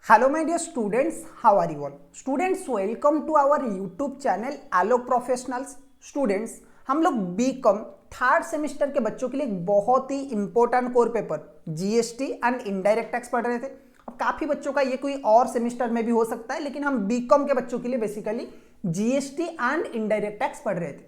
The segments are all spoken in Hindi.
Hello my dear students, how are you all? Students, welcome to our YouTube channel Alok professionals. Students, हम लोग बीकॉम थर्ड सेमेस्टर के बच्चों के लिए एक बहुत ही important core paper GST and indirect tax पढ़ रहे थे। अब काफी बच्चों का ये कोई और सेमेस्टर में भी हो सकता है, लेकिन हम बीकॉम के बच्चों के लिए basically GST and indirect tax पढ़ रहे थे।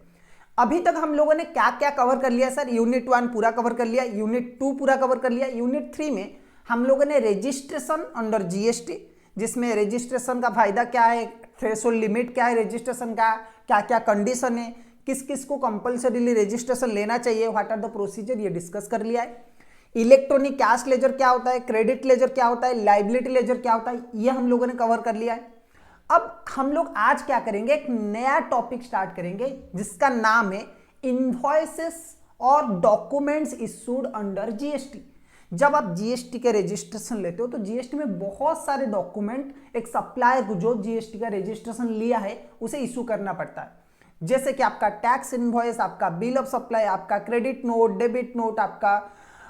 अभी तक हम लोगों ने क्या क्या कवर कर लिया सर? यूनिट 1 पूरा कवर कर लिया, यूनिट 2 पूरा कवर कर लिया, यूनिट 3 में हम लोगों ने रजिस्ट्रेशन अंडर जीएसटी, जिसमें रजिस्ट्रेशन का फायदा क्या है, थ्रेशोल्ड लिमिट क्या है रजिस्ट्रेशन का, क्या क्या कंडीशन है, किस किस को कंपल्सरीली रजिस्ट्रेशन लेना चाहिए, व्हाट आर द प्रोसीजर, ये डिस्कस कर लिया है। इलेक्ट्रॉनिक कैश लेजर क्या होता है, क्रेडिट लेजर क्या होता है, लाइबिलिटी लेजर क्या होता है, ये हम लोगों ने कवर कर लिया है। अब हम लोग आज क्या करेंगे, एक नया टॉपिक स्टार्ट करेंगे जिसका नाम है इनवॉइसेस और डॉक्यूमेंट्स इशूड अंडर जीएसटी। जब आप जीएसटी के रजिस्ट्रेशन लेते हो तो जीएसटी में बहुत सारे डॉक्यूमेंट एक सप्लायर को जो जीएसटी का रजिस्ट्रेशन लिया है उसे इशू करना पड़ता है, जैसे कि आपका टैक्स इनवॉइस, आपका बिल ऑफ सप्लाई, आपका क्रेडिट नोट, डेबिट नोट, आपका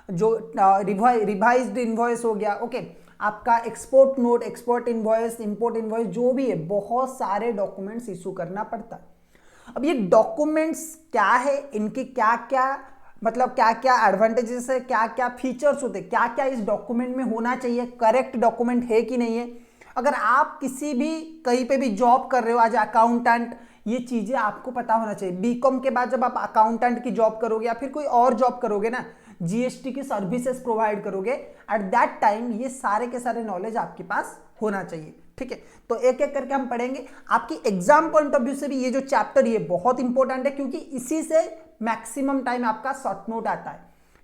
जो रिवाइज्ड इनवॉइस हो गया, ओके, आपका export note, export invoice, import invoice, जो भी है बहुत सारे डॉक्यूमेंट्स इशू करना पड़ता है। अब ये डॉक्यूमेंट्स क्या है, इनकी क्या क्या मतलब क्या क्या एडवांटेजेस है, क्या क्या फीचर्स होते हैं, क्या क्या इस डॉक्यूमेंट में होना चाहिए, करेक्ट डॉक्यूमेंट है कि नहीं है। अगर आप किसी भी कहीं पे भी जॉब कर रहे हो आज अकाउंटेंट, ये चीजें आपको पता होना चाहिए। बीकॉम के बाद जब आप अकाउंटेंट की जॉब करोगे या फिर कोई और जॉब करोगे ना, जीएसटी की सर्विसेज प्रोवाइड करोगे, एट दैट टाइम ये सारे के सारे नॉलेज आपके पास होना चाहिए। ठीक है, तो एक एक करके हम पढ़ेंगे। आपकी एग्जाम पॉइंट ऑफ व्यू से भी ये जो चैप्टर ये बहुत इंपॉर्टेंट है, क्योंकि इसी से मैक्सिमम टाइम आपका शॉर्ट नोट आता है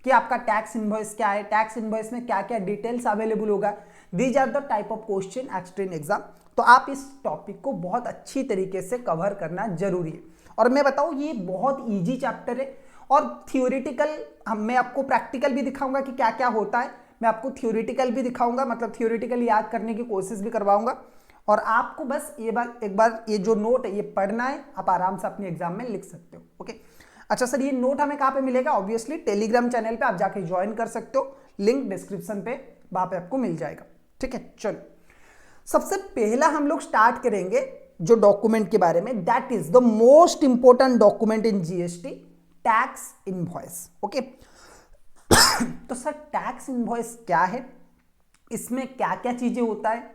कि आपका टैक्स इनवॉइस क्या है, टैक्स इनवॉइस में क्या क्या डिटेल्स अवेलेबल होगा। These are the type of question एक्स्ड इन एग्जाम। तो आप इस टॉपिक को बहुत अच्छी तरीके से कवर करना जरूरी है। और मैं बताऊं ये बहुत ईजी चैप्टर है, और थियोरिटिकल मैं आपको प्रैक्टिकल भी दिखाऊंगा कि क्या क्या होता है, मैं आपको थियोरिटिकल भी दिखाऊंगा, मतलब थियोरिटिकल याद करने की कोशिश भी करवाऊंगा। और आपको बस एक बार ये जो नोट है ये पढ़ना है, आप आराम से अपने एग्जाम में लिख सकते हो। ओके, अच्छा सर, ये नोट हमें कहाँ पे मिलेगा? ऑब्वियसली टेलीग्राम चैनल पे आप जाके ज्वाइन कर सकते हो, लिंक डिस्क्रिप्शन पे वहां पे आपको मिल जाएगा। ठीक है, चलो सबसे पहला हम लोग स्टार्ट करेंगे जो डॉक्यूमेंट के बारे में, that is the most important document in GST, tax invoice. Okay, तो सर टैक्स इनवॉइस क्या है, इसमें क्या क्या चीजें होता है,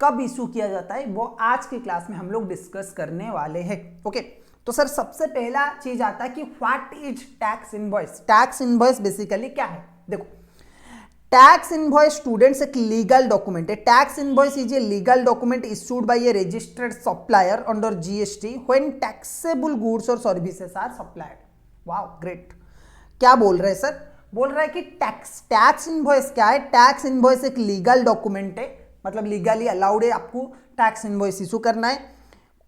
कब इशू किया जाता है, वो आज की क्लास में हम लोग डिस्कस करने वाले हैं। ओके, तो सर सबसे पहला चीज आता है कि what is tax invoice. Tax invoice basically क्या है? देखो, टैक्स इनवॉइस स्टूडेंट्स एक लीगल डॉक्यूमेंट है। Tax invoice is a legal document issued by a registered supplier under GST when taxable goods और services are supplied. Wow, great. क्या बोल रहे हैं सर? बोल रहा है कि टैक्स इनवॉइस क्या है? टैक्स इनवॉइस एक लीगल डॉक्यूमेंट है, मतलब लीगली अलाउड है आपको टैक्स इनवॉइस इशू करना है।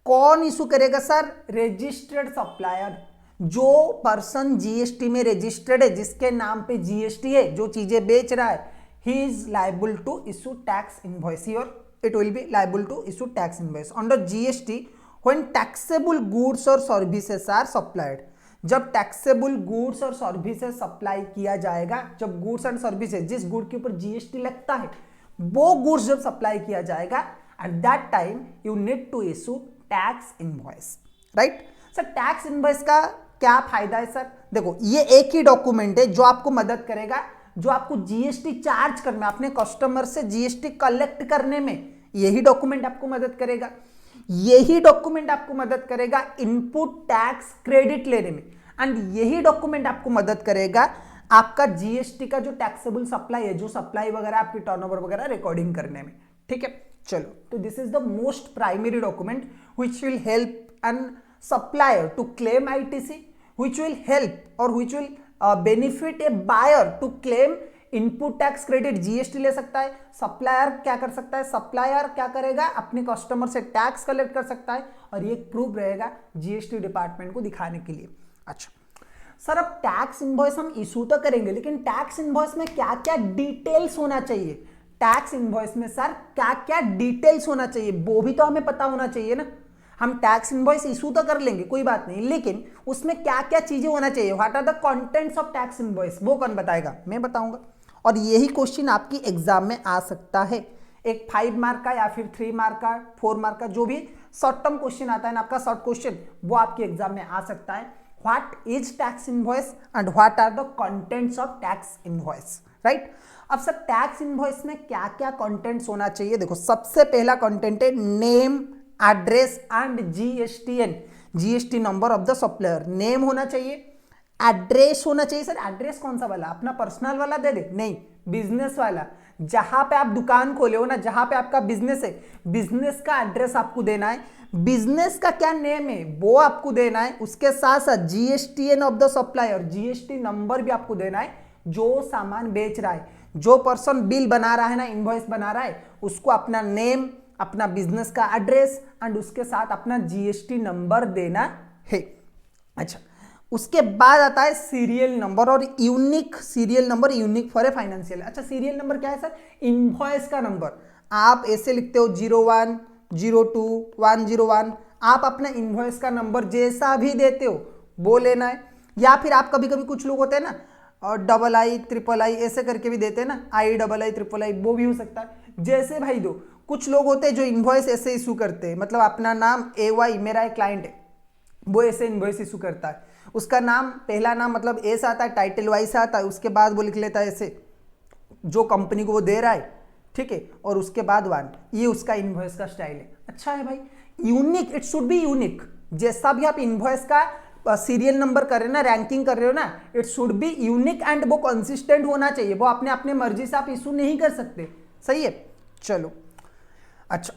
कौन इशू करेगा सर? Registered supplier. जो पर्सन जीएसटी में रजिस्टर्ड है, जिसके नाम पे जीएसटी है, जो चीजें बेच रहा है, he is liable to issue tax invoice, और it will be liable to issue tax invoice under GST when taxable goods और सर्विसेज आर सप्लाइड। जब टैक्सेबल गुड्स और सर्विसेज सप्लाई किया जाएगा, जब गुड्स एंड सर्विसेज, जिस गुड के ऊपर जीएसटी लगता है, वो गुड्स जब सप्लाई किया जाएगा, at that time you need to issue tax invoice, right. Sir tax invoice का क्या फायदा है सर? देखो, ये एक ही डॉक्यूमेंट है जो आपको मदद करेगा, जो आपको जीएसटी चार्ज करने में, अपने कस्टमर से जीएसटी कलेक्ट करने में, यही डॉक्यूमेंट आपको मदद करेगा। यही डॉक्यूमेंट आपको मदद करेगा इनपुट टैक्स क्रेडिट लेने में, एंड यही डॉक्यूमेंट आपको मदद करेगा आपका जीएसटी का जो टैक्सेबल सप्लाई है, जो सप्लाई वगैरह आपकी टर्नओवर वगैरह रिकॉर्डिंग करने में। ठीक है, चलो, तो this is the most primary document which will help an supplier to claim ITC, which will help or which will benefit a buyer to claim input tax credit। GST ले सकता है, सप्लायर क्या कर सकता है? सप्लायर क्या करेगा? अपने कस्टमर से टैक्स कलेक्ट कर सकता है, और ये प्रूफ रहेगा जीएसटी डिपार्टमेंट को दिखाने के लिए। अच्छा सर, अब टैक्स इनवॉइस हम इशू तो करेंगे, लेकिन टैक्स इनवॉइस में क्या क्या डिटेल्स होना चाहिए? टैक्स इनवॉइस में सर क्या क्या डिटेल्स होना चाहिए, वो भी तो हमें पता होना चाहिए ना। हम टैक्स इनवॉइस इशू तो कर लेंगे, कोई बात नहीं, लेकिन उसमें क्या क्या चीजें होना चाहिए, what are the contents of tax invoice, वो कौन बताएगा? मैं बताऊंगा। और यही क्वेश्चन आपकी एग्जाम में आ सकता है। एक 5 मार्क का या फिर 3 मार्क का, 4 मार्क का, जो भी शॉर्ट टर्म क्वेश्चन आता है ना आपका शॉर्ट क्वेश्चन, वो आपके एग्जाम में आ सकता है। What is tax invoice and what are the contents of tax invoice, right. अब सर टैक्स इनवॉइस में क्या क्या कंटेंट्स होना चाहिए, देखो सबसे पहला कंटेंट है name, address and GSTN, GST number of the supplier. Name होना चाहिए, एड्रेस होना चाहिए। सर एड्रेस कौन सा वाला, अपना पर्सनल वाला दे दे, नहीं, बिजनेस वाला, जहां पे आप दुकान खोले हो ना, जहां पे आपका बिजनेस है, बिजनेस का एड्रेस आपको देना है, बिजनेस का क्या नेम है वो आपको देना है, उसके साथ साथ GSTN of the supplier, GST number भी आपको देना है। जो सामान बेच रहा है, जो पर्सन बिल बना रहा है ना, इनवॉइस बना रहा है, उसको अपना नेम, अपना बिजनेस का एड्रेस एंड उसके साथ अपना जीएसटी नंबर देना है। अच्छा, उसके बाद आता है सीरियल नंबर और unique serial number, unique for a financial. अच्छा, सीरियल नंबर क्या है सर, इनवॉइस का नंबर। आप ऐसे लिखते हो 01 02 101, आप अपना इनवॉइस का नंबर जैसा भी देते हो वो लेना है। या फिर आप कभी कभी कुछ लोग होते हैं ना, और II III ऐसे करके भी देते हैं ना, III वो भी हो सकता है। जैसे भाई दो कुछ लोग होते हैं जो इनवॉइस ऐसे इशू करते हैं, मतलब अपना नाम AY, मेरा एक क्लाइंट है, वो ऐसे इनवॉइस इशू करता है, उसका नाम, पहला नाम मतलब ए से आता है, टाइटल वाई से आता है, उसके बाद वो लिख लेता है ऐसे जो कंपनी को वो दे रहा है, ठीक है, और उसके बाद 1, ये उसका इनवॉइस का स्टाइल है। अच्छा है भाई, unique, it should be unique. जैसा भी आप इनवॉइस का सीरियल नंबर कर रहे हो ना, रैंकिंग कर रहे हो ना, it should be unique and वो कंसिस्टेंट होना चाहिए, वो अपने अपने मर्जी से आप इशू नहीं कर सकते, सही है। चलो, अच्छा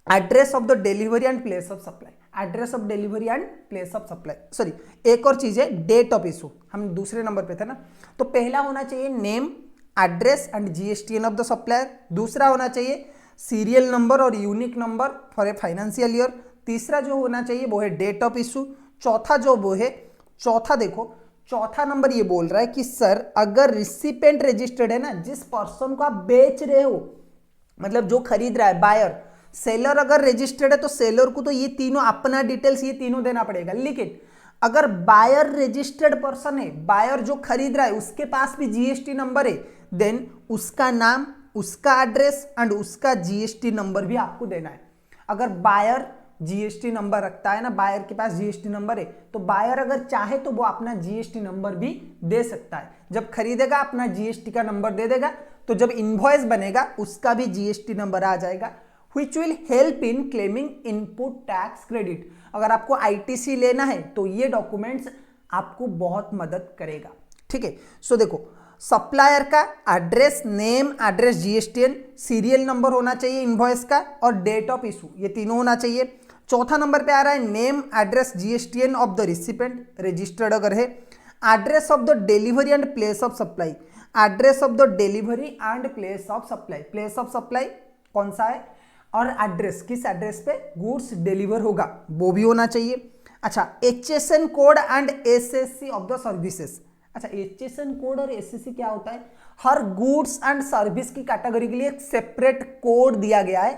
address of the delivery and place of supply, address of delivery and place of supply, sorry एक और चीज है, डेट ऑफ इशू, हम दूसरे नंबर पे थे ना, तो पहला होना चाहिए name, address and GSTN of the supplier, दूसरा होना चाहिए सीरियल नंबर और unique number for a financial year, तीसरा जो होना चाहिए वो है डेट ऑफ इशू, चौथा जो वो है, चौथा देखो, चौथा नंबर ये बोल रहा है कि सर अगर रिसिपेंट रजिस्टर्ड है ना, जिस पर्सन को आप बेच रहे हो, मतलब जो खरीद रहा है, बायर, सेलर अगर रजिस्टर्ड है तो सेलर को तो ये तीनों अपना डिटेल्स ये तीनों देना पड़ेगा। लेकिन अगर बायर रजिस्टर्ड पर्सन है, बायर जो खरीद रहा है उसके पास भी जीएसटी नंबर है, देन उसका नाम, उसका एड्रेस एंड उसका जीएसटी नंबर भी आपको देना है। अगर बायर जीएसटी नंबर रखता है ना, बायर के पास जीएसटी नंबर है, तो बायर अगर चाहे तो वो अपना जीएसटी नंबर भी दे सकता है। जब खरीदेगा अपना जीएसटी का नंबर दे देगा, तो जब इनवॉइस बनेगा उसका भी जीएसटी नंबर आ जाएगा, which will help in claiming input tax credit। अगर आपको आईटीसी लेना है तो ये डॉक्यूमेंट्स आपको बहुत मदद करेगा, ठीक है। सो देखो, सप्लायर का address, name, address, GSTN, serial number होना चाहिए इनवॉइस का, और डेट ऑफ इशू, ये तीनों होना चाहिए। चौथा नंबर पे आ रहा है name, address, GSTN of the recipient, registered अगर है, address of the delivery and place of supply, address of the delivery and place of supply, place of supply कौन सा है, और एड्रेस, किस एड्रेस पे गुड्स डिलीवर होगा, वो भी होना चाहिए। अच्छा, HSN code and SSC of the services. अच्छा, HSN कोड और SSC क्या होता है, हर गुड्स एंड सर्विस की कैटेगरी के लिए एक सेपरेट कोड दिया गया है,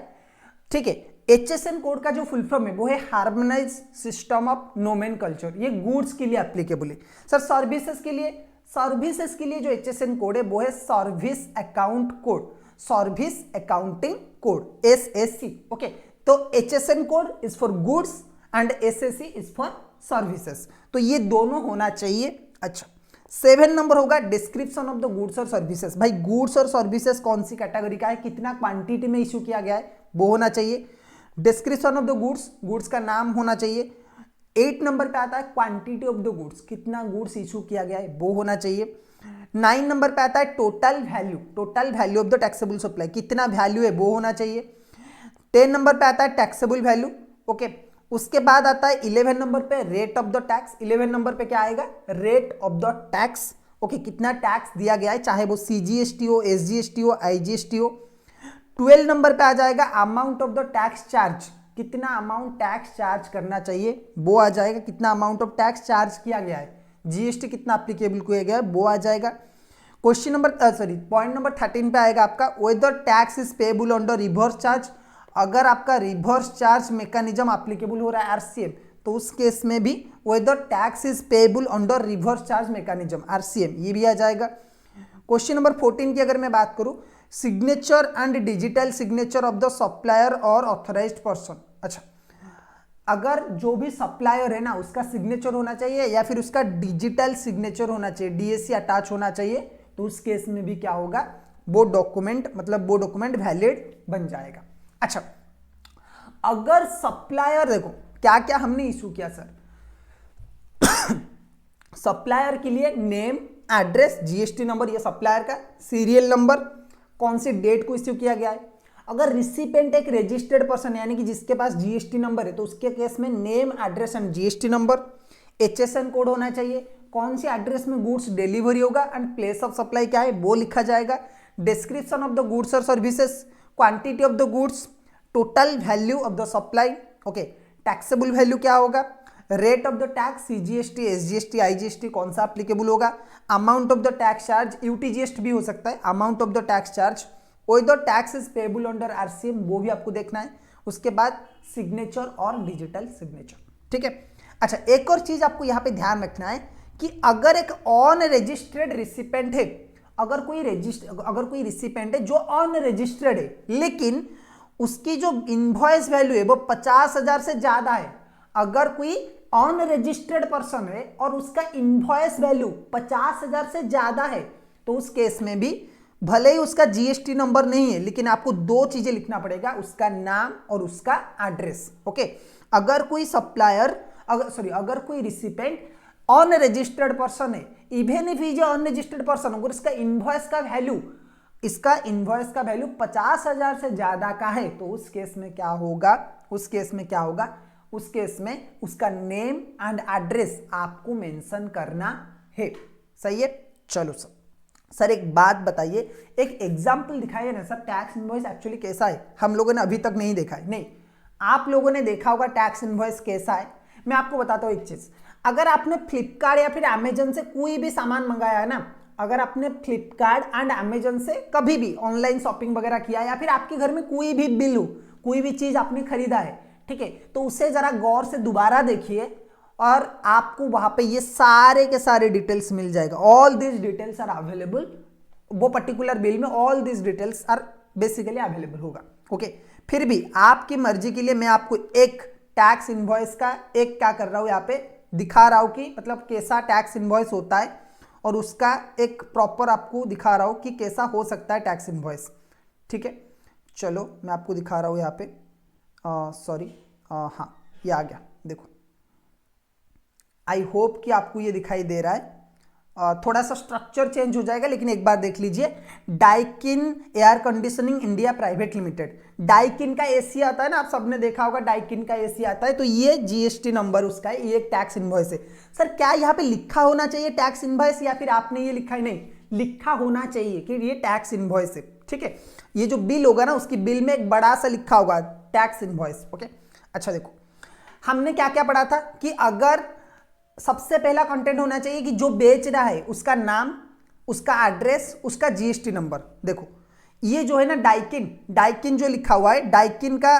ठीक है। HSN कोड का जो फुल फॉर्म है वो है हार्मोनाइज सिस्टम ऑफ नोमेनकल्चर, ये गुड्स के लिए एप्लीकेबल है। सर सर्विसेज के लिए, सर्विसेज के लिए जो HSN कोड है वो है service account code, service accounting code, SAC, okay. तो HSN code is for goods and SAC is for services, तो ये दोनों होना चाहिए। अच्छा, 7 नंबर होगा डिस्क्रिप्शन ऑफ द गुड्स और सर्विसेज। भाई गुड्स और सर्विसेज कौन सी कैटेगरी का है, कितना क्वांटिटी में इशू किया गया है, वो होना चाहिए। Description of the goods, goods का नाम होना चाहिए। 8 नंबर पे आता है क्वांटिटी ऑफ द गुड्स, कितना गुड्स इशू किया गया है वो होना चाहिए। 9 नंबर पे आता है total value, total value of the taxable supply, कितना वैल्यू है वो होना चाहिए। 10 नंबर पे आता है टैक्सेबल वैल्यू, ओके। उसके बाद आता है 11 नंबर पे rate of the tax, 11 number पे क्या आएगा, rate of the tax, okay, कितना टैक्स दिया गया है, चाहे वो CGST हो, SGST हो, IGST हो। 12 नंबर पे आ जाएगा amount of the tax charge, कितना अमाउंट टैक्स चार्ज करना चाहिए वो आ जाएगा, कितना अमाउंट ऑफ टैक्स चार्ज किया गया है, जीएसटी कितना एप्लीकेबल किया गया है वो आ जाएगा। क्वेश्चन नंबर पॉइंट नंबर 13 पे आएगा आपका whether tax is payable under reverse charge, अगर आपका रिवर्स चार्ज मैकेनिज्म एप्लीकेबल हो रहा है RCM, तो उस केस में भी whether tax is payable under reverse charge mechanism RCM, ये भी आ जाएगा। क्वेश्चन नंबर 14 की अगर मैं बात करूं, signature and digital signature of the supplier और ऑथराइज्ड पर्सन। अच्छा, अगर जो भी सप्लायर है ना उसका सिग्नेचर होना चाहिए या फिर उसका डिजिटल सिग्नेचर होना चाहिए, डीएससी अटैच होना चाहिए, तो उस केस में भी क्या होगा, वो डॉक्यूमेंट वैलिड बन जाएगा। अच्छा, अगर सप्लायर, देखो क्या क्या हमने इशू किया सर, सप्लायर के लिए नेम, एड्रेस, जीएसटी नंबर, ये सप्लायर का सीरियल नंबर, कौन सी डेट को इश्यू किया गया है। अगर रिसिपेंट एक रजिस्टर्ड पर्सन यानी कि जिसके पास जीएसटी नंबर है, तो उसके केस में name, address and GST number, HSN code होना चाहिए, कौन सी एड्रेस में गुड्स डिलीवरी होगा एंड प्लेस ऑफ सप्लाई क्या है वो लिखा जाएगा, डिस्क्रिप्शन ऑफ द गुड्स और services, quantity of the goods, total value of the supply, okay, taxable value क्या होगा, rate of the tax, CGST, SGST, IGST कौन सा एप्लीकेबल होगा, amount of the tax charge, UTGST भी हो सकता है, amount of the tax charge, the tax is payable under RCM, वो भी आपको देखना है। उसके बाद सिग्नेचर और डिजिटल सिग्नेचर, ठीक है। अच्छा, एक और चीज आपको यहां पे ध्यान रखना है कि अगर एक ऑन रजिस्टर्ड रिसिपेंट है, अगर कोई रिसिपेंट है जो ऑन रजिस्टर्ड है लेकिन उसकी जो इनवॉइस वैल्यू है वो 50,000 से ज्यादा है, अगर कोई ऑन रजिस्टर्ड पर्सन है और उसका इनवॉइस वैल्यू 50,000 से ज्यादा है, तो उस केस में भी भले ही उसका जीएसटी नंबर नहीं है लेकिन आपको दो चीजें लिखना पड़ेगा, उसका नाम और उसका एड्रेस, ओके। अगर कोई सप्लायर, अगर कोई रिसिपेंट ऑन रजिस्टर्ड पर्सन है, even if is on registered person, अगर इसका इनवॉइस का वैल्यू 50,000 से ज्यादा का है, तो उस केस में क्या होगा, उस केस में उसका नेम एंड एड्रेस आपको मेंशन करना है। सही है। चलो सर एक बात बताइए, एक एग्जाम्पल दिखाइए ना सर, टैक्स इनवॉइस एक्चुअली कैसा है, हम लोगों ने अभी तक नहीं देखा है। नहीं, आप लोगों ने देखा होगा टैक्स इनवॉइस कैसा है। मैं आपको बताता हूं एक चीज, अगर आपने फ्लिपकार्ट या फिर अमेजन से कोई भी सामान मंगाया है ना, अगर आपने फ्लिपकार्ट एंड अमेजन से कभी भी ऑनलाइन शॉपिंग वगैरह किया या फिर आपके घर में कोई भी बिल हो, कोई भी चीज आपने खरीदा है, ठीक है, तो उसे जरा गौर से दोबारा देखिए और आपको वहां पे ये सारे के सारे डिटेल्स मिल जाएगा। All this details are available, वो पर्टिकुलर बिल में all this details are basically available होगा, ओके। फिर भी आपकी मर्जी के लिए मैं आपको एक टैक्स इनवॉइस का एक क्या कर रहा हूं, यहाँ पे दिखा रहा हूं कि मतलब कैसा टैक्स इनवॉइस होता है और उसका एक प्रॉपर आपको दिखा रहा हूं कि कैसा हो सकता है टैक्स इनवॉइस, ठीक है। चलो मैं आपको दिखा रहा हूं यहाँ पे, हाँ ये आ गया, देखो, आई होप कि आपको ये दिखाई दे रहा है। थोड़ा सा स्ट्रक्चर चेंज हो जाएगा लेकिन एक बार देख लीजिए, Daikin air conditioning India private limited, Daikin का एसी आता है ना, आप सबने देखा होगा डाइकिन का एसी आता है, तो ये जीएसटी नंबर उसका है, ये एक टैक्स इनवॉइस है। सर क्या यहाँ पे लिखा होना चाहिए टैक्स इनवॉइस या फिर आपने ये लिखा है? नहीं, लिखा होना चाहिए कि ये टैक्स इनवॉइस है, ठीक है। ये जो बिल होगा ना उसकी बिल में एक बड़ा सा लिखा होगा टैक्स इनवॉइस, ओके। अच्छा देखो, हमने क्या क्या पढ़ा था कि अगर सबसे पहला कंटेंट होना चाहिए कि जो बेच रहा है उसका नाम, उसका एड्रेस, उसका जीएसटी नंबर। देखो ये जो है ना डाइकिन जो लिखा हुआ है, डाइकिन का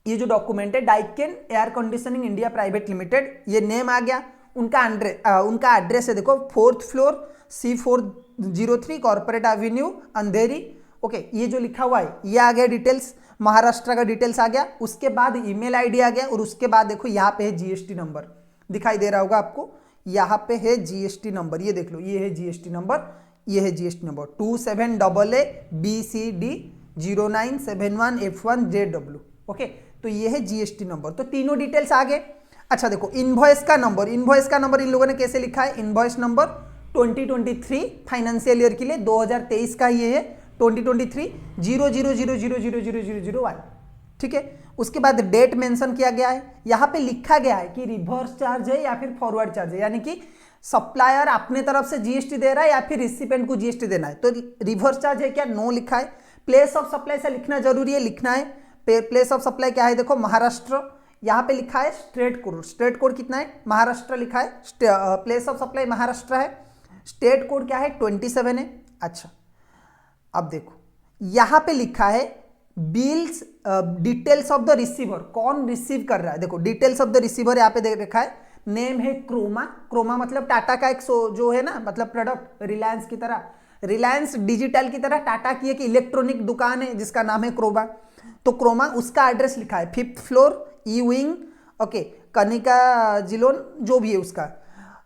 ये जो डॉक्यूमेंट है, Daikin air conditioning India private limited, ये नेम आ गया, उनका एड्रेस है देखो 4th floor C403 corporate avenue Andheri, okay. ये जो लिखा हुआ है ये आ गया डिटेल्स, महाराष्ट्र का डिटेल्स आ गया, उसके बाद ईमेल आईडी आ गया और उसके बाद देखो यहाँ पे है जीएसटी नंबर, दिखाई दे रहा होगा आपको, यहाँ पे है जीएसटी नंबर, ये देख लो, ये है जीएसटी नंबर, ये है GST number 27AA BCD 0971F1JW, okay. तो ये है जीएसटी नंबर, तो तीनों डिटेल्स आ गए। अच्छा देखो इनवॉइस का नंबर इन लोगों ने कैसे लिखा है, इनवॉइस नंबर 2023 फाइनेंशियल ईयर के लिए 2023 का ये है 2023 00000001, ठीक है। उसके बाद डेट मेंशन किया गया है, यहां पे लिखा गया है कि रिवर्स चार्ज है या फिर फॉरवर्ड चार्ज है, यानी कि सप्लायर अपने तरफ से जीएसटी दे रहा है या फिर रिसिपेंट को जीएसटी देना है, तो रिवर्स चार्ज है क्या, नो लिखा है। प्लेस ऑफ सप्लाई से लिखना जरूरी है, लिखना है प्लेस ऑफ सप्लाई क्या है, देखो महाराष्ट्र, यहां पे लिखा है स्टेट कोड कितना है, महाराष्ट्र लिखा है, प्लेस ऑफ सप्लाई महाराष्ट्र है, स्टेट कोड क्या है 27 है। अच्छा अब देखो यहां पे लिखा है bills details of the receiver, कौन रिसीव कर रहा है, देखो डिटेल्स ऑफ द रिसीवर यहाँ पे देख रखा है, नेम है क्रोमा मतलब टाटा का एक जो है ना मतलब प्रोडक्ट रिलायंस की तरह, रिलायंस डिजिटल की तरह टाटा की एक इलेक्ट्रॉनिक दुकान है जिसका नाम है क्रोमा, तो क्रोमा उसका एड्रेस लिखा है 5th फ्लोर ई विंग, ओके, कनिका जिलोन जो भी है उसका।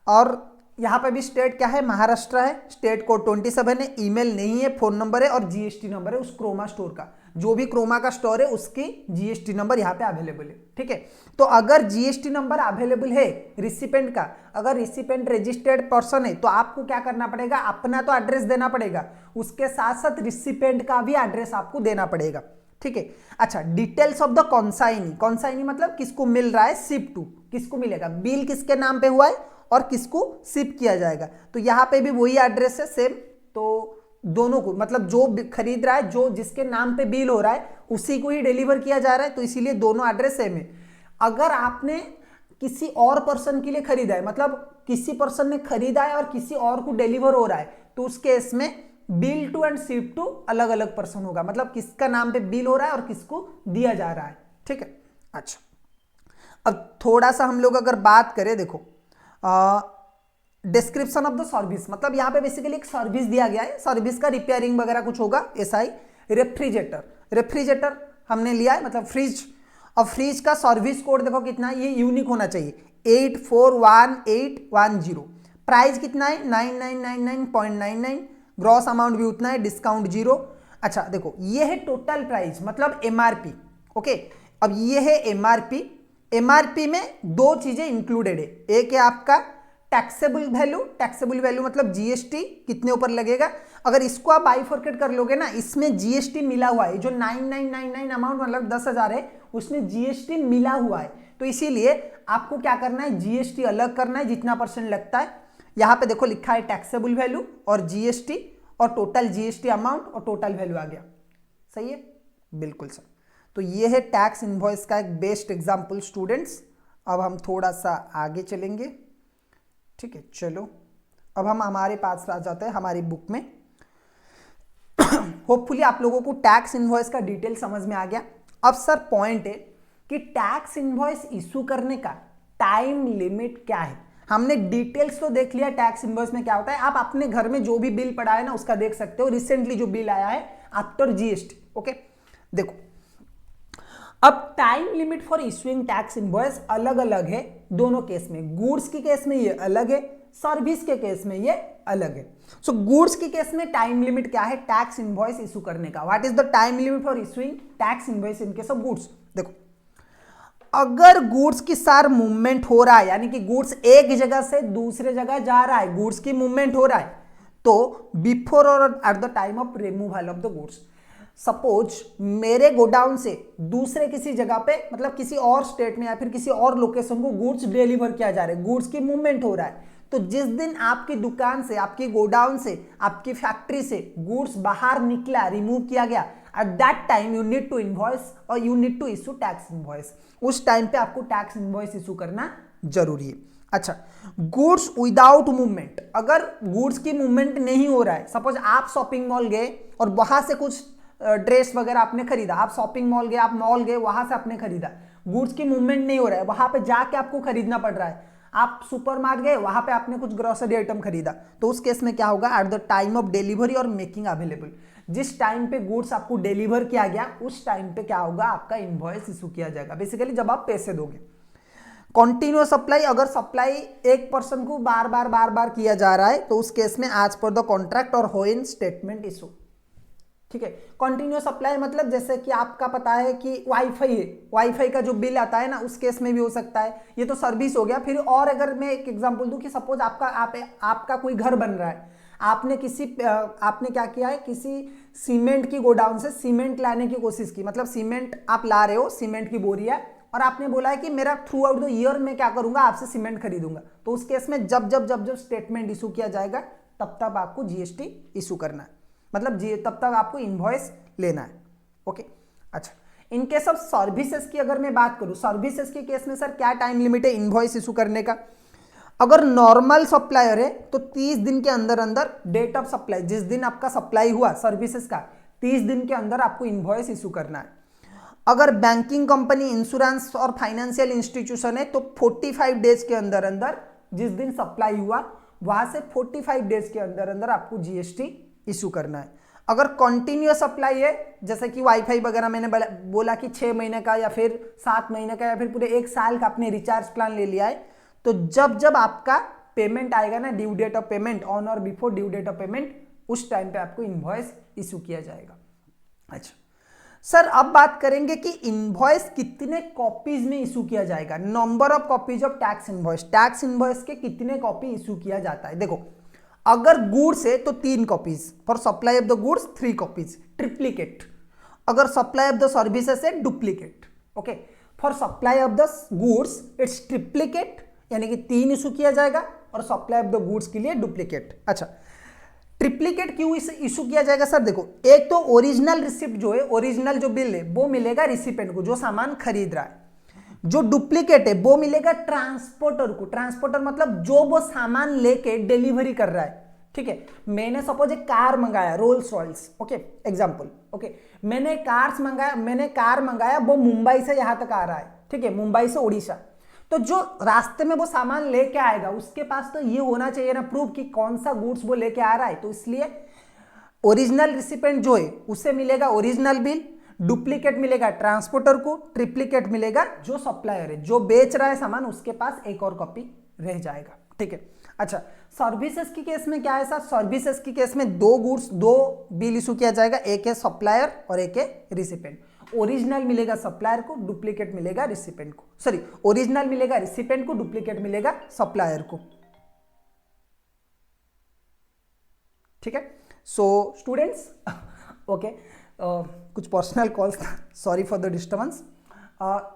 और यहाँ पे भी स्टेट क्या है, महाराष्ट्र है, स्टेट कोड 27 है, ईमेल नहीं है, फोन नंबर है और जीएसटी नंबर है उस क्रोमा स्टोर का, जो भी क्रोमा का स्टोर है उसकी जीएसटी नंबर यहाँ पे अवेलेबल है, ठीक है। तो अगर जीएसटी नंबर अवेलेबल है रिसिपेंट का, अगर रिसिपेंट रजिस्टर्ड पर्सन है, तो आपको क्या करना पड़ेगा, अपना तो एड्रेस देना पड़ेगा, उसके साथ साथ रिसिपेंट का भी एड्रेस आपको देना पड़ेगा, ठीक है। अच्छा, डिटेल्स ऑफ द कॉन्साइनी, कॉन्साइनी मतलब किसको मिल रहा है, शिप टू, किसको मिलेगा, बिल किसके नाम पे हुआ है और किसको शिप किया जाएगा, तो यहाँ पे भी वही एड्रेस है सेम, तो दोनों को मतलब जो खरीद रहा है, जो जिसके नाम पे बिल हो रहा है उसी को ही डिलीवर किया जा रहा है, तो इसीलिए दोनों एड्रेस सेम है। अगर आपने किसी और पर्सन के लिए खरीदा है, मतलब किसी पर्सन ने खरीदा है और किसी और को डिलीवर हो रहा है, तो उस केस में bill to and ship to अलग अलग पर्सन होगा, मतलब किसका नाम पे बिल हो रहा है और किसको दिया जा रहा है, ठीक है। अच्छा, अब थोड़ा सा हम लोग अगर बात करें, देखो डिस्क्रिप्शन ऑफ द सर्विस, मतलब यहाँ पे बेसिकली एक सर्विस दिया गया है, सर्विस का रिपेयरिंग वगैरह कुछ होगा, ऐसा ही। रेफ्रिजरेटर, रेफ्रिजरेटर हमने लिया है मतलब फ्रिज, और फ्रिज का सर्विस कोड देखो कितना है, ये यूनिक होना चाहिए 841810, प्राइस कितना है 9999.99, ग्रॉस अमाउंट भी उतना है, डिस्काउंट 0। अच्छा देखो, ये है टोटल प्राइस मतलब एमआरपी, ओके। अब ये है एमआरपी, एमआरपी में दो चीजें इंक्लूडेड है, एक है आपका टैक्सेबल वैल्यू, टैक्सेबल वैल्यू मतलब जीएसटी कितने ऊपर लगेगा, अगर इसको आप बाइफरकेट कर लोगे ना, इसमें जीएसटी मिला हुआ है, जो 9999 अमाउंट मतलब 10,000 है उसमें जीएसटी मिला हुआ है, तो इसीलिए आपको क्या करना है, जीएसटी अलग करना है जितना परसेंट लगता है। यहाँ पे देखो लिखा है टैक्सेबल वैल्यू और जीएसटी और टोटल जीएसटी अमाउंट और टोटल वैल्यू आ गया, सही है, बिल्कुल सर। तो ये है टैक्स इनवॉइस का एक बेस्ट एग्जाम्पल स्टूडेंट्स। अब हम थोड़ा सा आगे चलेंगे, ठीक है, चलो अब हम हमारे पास आ जाते हैं हमारी बुक में। होपफुली आप लोगों को टैक्स इनवॉइस का डिटेल समझ में आ गया। अब सर पॉइंट है कि टैक्स इनवॉइस इशू करने का टाइम लिमिट क्या है। हमने डिटेल्स तो देख लिया टैक्स इनवॉइस में क्या होता है, आप अपने घर में जो भी बिल पड़ा है ना उसका देख सकते हो, रिसेंटली जो बिल आया है आफ्टर जीएसटी, ओके। देखो अब time limit for issuing tax invoice अलग अलग है दोनों केस में, गुड्स के केस में ये अलग है, सर्विस के केस में ये अलग है। सो गुड्स के केस में टाइम लिमिट क्या है टैक्स इनवॉइस इशू करने का, what is the time limit for issuing tax invoice in case of goods. देखो अगर गुड्स की सार मूवमेंट हो रहा है, यानी कि गुड्स एक जगह से दूसरे जगह जा रहा है, गुड्स की मूवमेंट हो रहा है, तो बिफोर और at the time of removal of the goods, suppose मेरे गोडाउन से दूसरे किसी जगह पे मतलब किसी और स्टेट में या फिर किसी और लोकेशन को गुड्स डिलीवर किया जा रहा है, गुड्स की मूवमेंट हो रहा है, तो जिस दिन आपकी दुकान से, आपकी गोडाउन से, आपकी फैक्ट्री से गुड्स बाहर निकला, रिमूव किया गया, at that time you need to invoice और you need to issue tax invoice. उस टाइम पे आपको टैक्स इनवॉइस इशू करना जरूरी है। अच्छा, गुड्स विदाउट मूवमेंट, अगर गुड्स की मूवमेंट नहीं हो रहा है, सपोज आप शॉपिंग मॉल गए और वहां से कुछ ड्रेस वगैरह आपने खरीदा, आप शॉपिंग मॉल गए, आप मॉल गए, वहां से आपने खरीदा, गुड्स की मूवमेंट नहीं हो रहा है, वहां पे जाके आपको खरीदना पड़ रहा है, आप सुपरमार्केट गए, वहां पे आपने कुछ ग्रोसरी आइटम खरीदा, तो उस केस में क्या होगा, at the time of delivery और मेकिंग अवेलेबल, जिस टाइम पे गुड्स आपको डिलीवर किया गया उस टाइम पे क्या होगा, आपका इनवॉइस इशू किया जाएगा, बेसिकली जब आप पैसे दोगे। कॉन्टिन्यूअस सप्लाई, अगर सप्लाई एक पर्सन को बार बार किया जा रहा है, तो उस केस में एज पर द कॉन्ट्रैक्ट और होइन स्टेटमेंट इशू, ठीक है। कंटिन्यूअस सप्लाई मतलब जैसे कि आपका पता है कि वाईफाई है, वाईफाई का जो बिल आता है ना उस केस में भी हो सकता है, ये तो सर्विस हो गया। फिर और अगर मैं एक एग्जांपल दूं कि सपोज आपका कोई घर बन रहा है, आपने क्या किया है, किसी सीमेंट की गोडाउन से सीमेंट लाने की कोशिश की, मतलब सीमेंट आप ला रहे हो, सीमेंट की बोरी है और आपने बोला है कि मेरा थ्रू आउट द ईयर में क्या करूंगा, आपसे सीमेंट खरीदूंगा, तो उस केस में जब स्टेटमेंट इशू किया जाएगा तब आपको जीएसटी इशू करना है, मतलब तब तक आपको इनवॉइस लेना है, ओके। अच्छा, इन केस ऑफ सर्विसेज की अगर मैं बात करूं, सर्विसेज के केस में सर क्या टाइम लिमिट है इनवॉइस इशू करने का। अगर नॉर्मल सप्लायर है तो 30 दिन के अंदर अंदर डेट ऑफ सप्लाई, जिस दिन आपका सप्लाई हुआ सर्विसेज का 30 दिन के अंदर आपको इनवॉइस इशू करना है। अगर बैंकिंग कंपनी, इंश्योरेंस और फाइनेंशियल इंस्टीट्यूशन है तो 45 डेज के अंदर अंदर, जिस दिन सप्लाई हुआ वहां से 45 डेज के अंदर अंदर आपको जीएसटी इशू करना है। अगर कॉन्टिन्यूअस सप्लाई है, जैसे कि वाईफाई वगैरह मैंने बोला कि 6 महीने का या फिर 7 महीने का या फिर पूरे 1 साल का आपने रिचार्ज प्लान ले लिया है, तो जब जब आपका पेमेंट आएगा ना, due date of payment on और before due date of payment, उस टाइम पे आपको इनवॉइस इशू किया जाएगा। अच्छा सर, अब बात करेंगे कि इनवॉइस कितने कॉपीज में इशू किया जाएगा। Number of copies of tax invoice, tax invoice के कितने कॉपी इशू किया जाता है। देखो, अगर गुड्स है तो 3 copies, for supply of the goods 3 copies, triplicate. अगर सप्लाई ऑफ द सर्विसेज है duplicate. Okay, for supply of the goods it's triplicate, यानी कि 3 इशू किया जाएगा, और सप्लाई ऑफ द गुड्स के लिए डुप्लीकेट। अच्छा, ट्रिप्लीकेट क्यों इशू किया जाएगा सर? देखो, एक तो ओरिजिनल रिसिप्ट जो है, ओरिजिनल जो बिल है वो मिलेगा रिसिपेंट को, जो सामान खरीद रहा है। जो डुप्लीकेट है वो मिलेगा ट्रांसपोर्टर को। ट्रांसपोर्टर मतलब जो वो सामान लेके डिलीवरी कर रहा है। ठीक है, मैंने सपोज एक कार मंगाया, Rolls Royce, okay example, okay, मैंने कार मंगाया, वो मुंबई से यहां तक आ रहा है। ठीक है, मुंबई से उड़ीसा। तो जो रास्ते में वो सामान लेके आएगा, उसके पास तो ये होना चाहिए ना प्रूफ कि कौन सा गुड्स वो लेके आ रहा है। तो इसलिए ओरिजिनल रिसिपेंट जो है उसे मिलेगा ओरिजिनल बिल, डुप्लीकेट मिलेगा ट्रांसपोर्टर को, ट्रिप्लीकेट मिलेगा जो सप्लायर है, जो बेच रहा है सामान, उसके पास एक और कॉपी रह जाएगा। ठीक है। अच्छा, सर्विसेज की केस में क्या है सर? सर्विसेज की केस में 2 गुड्स 2 बिल इशू किया जाएगा, एक है सप्लायर और एक है रिसिपेंट। ओरिजिनल मिलेगा सप्लायर को, डुप्लीकेट मिलेगा रिसिपेंट को। सॉरी, ओरिजिनल मिलेगा रिसिपेंट को, डुप्लीकेट मिलेगा सप्लायर को। ठीक है। सो स्टूडेंट्स, ओके, कुछ पर्सनल कॉल्स था, sorry for the disturbance.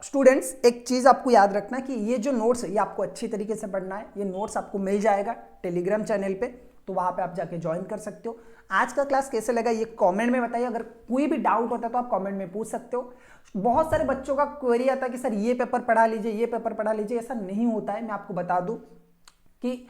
Students, एक चीज़ आपको याद रखना कि ये जो नोट्स है ये आपको अच्छी तरीके से पढ़ना है। ये नोट्स आपको मिल जाएगा टेलीग्राम चैनल पे, तो वहाँ पे आप जाके ज्वाइन कर सकते हो। आज का क्लास कैसे लगा ये कमेंट में बताइए। अगर कोई भी डाउट होता है तो आप कमेंट में पूछ सकते हो। बहुत सारे बच्चों का क्वेरी आता है कि सर ये पेपर पढ़ा लीजिए, ये पेपर पढ़ा लीजिए। ऐसा नहीं होता है। मैं आपको बता दूं कि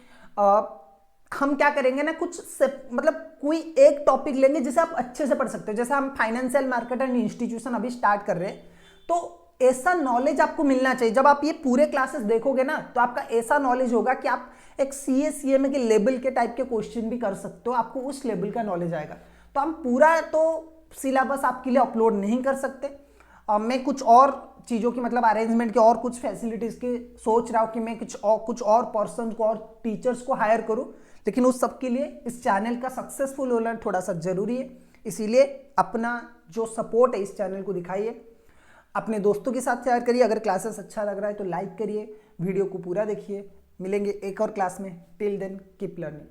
हम क्या करेंगे ना, कुछ मतलब कोई एक टॉपिक लेंगे जिसे आप अच्छे से पढ़ सकते हो। जैसे हम फाइनेंशियल मार्केट एंड इंस्टीट्यूशन अभी स्टार्ट कर रहे हैं, तो ऐसा नॉलेज आपको मिलना चाहिए। जब आप ये पूरे क्लासेस देखोगे ना, तो आपका ऐसा नॉलेज होगा कि आप एक सीए सीएमए के लेवल के टाइप के क्वेश्चन भी कर सकते हो। आपको उस लेवल का नॉलेज आएगा। तो हम पूरा तो सिलेबस आपके लिए अपलोड नहीं कर सकते। मैं कुछ और चीज़ों की मतलब अरेंजमेंट के और कुछ फैसिलिटीज़ की सोच रहा हूँ कि मैं कुछ और पर्सन को और टीचर्स को हायर करूँ, लेकिन उस सब के लिए इस चैनल का सक्सेसफुल होना थोड़ा सा ज़रूरी है। इसीलिए अपना जो सपोर्ट है इस चैनल को दिखाइए, अपने दोस्तों के साथ शेयर करिए। अगर क्लासेस अच्छा लग रहा है तो लाइक करिए, वीडियो को पूरा देखिए। मिलेंगे एक और क्लास में। Till then keep learning.